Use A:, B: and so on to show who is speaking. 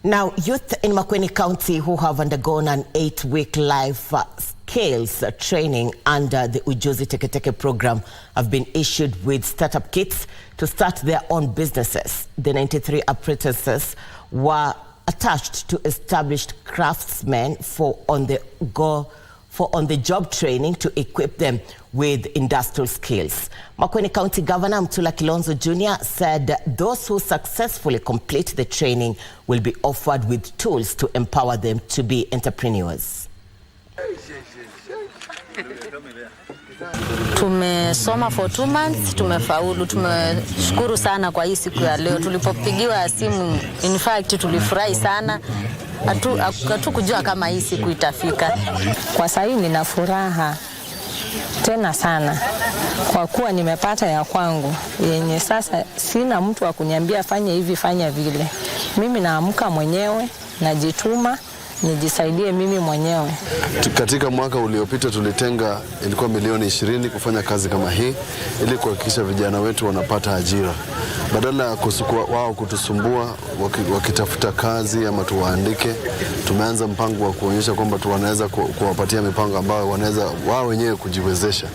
A: Now, youth in Makueni County who have undergone an 8-week life skills training under the Ujuzi Teketeke Program have been issued with startup kits to start their own businesses. The 93 apprentices were attached to established craftsmen for on-the-job training to equip them with industrial skills. Makueni County Governor Mutula Kilonzo Jr. said those who successfully complete the training will be offered with tools to empower them to be entrepreneurs.
B: Tumesoma for 2 months, tumefaulu, tumeshukuru sana kwa hii siku ya leo. Tulipopigiwa simu, in fact tulifurahi sana. Hatukujua kama hii siku itafika.
C: Kwa sasa nina furaha tena sana kwa kuwa nimepata ya kwangu yenye sasa sina mtu wa kuniambia fanya hivi fanya vile. Mimi naamka mwenyewe, najituma nijisaidie mimi mwenyewe.
D: Katika mwaka uliopita tulitenga ilikuwa milioni 20 kufanya kazi kama hii ili kuhakikisha vijana wetu wanapata ajira. Badala ya wao kutusumbua wakitafuta kazi ama tuwaandike, tumeanza mpango wa kuonyesha kwamba tunaweza kuwapatia mipango ambayo wanaweza wao wenyewe kujiwezesha.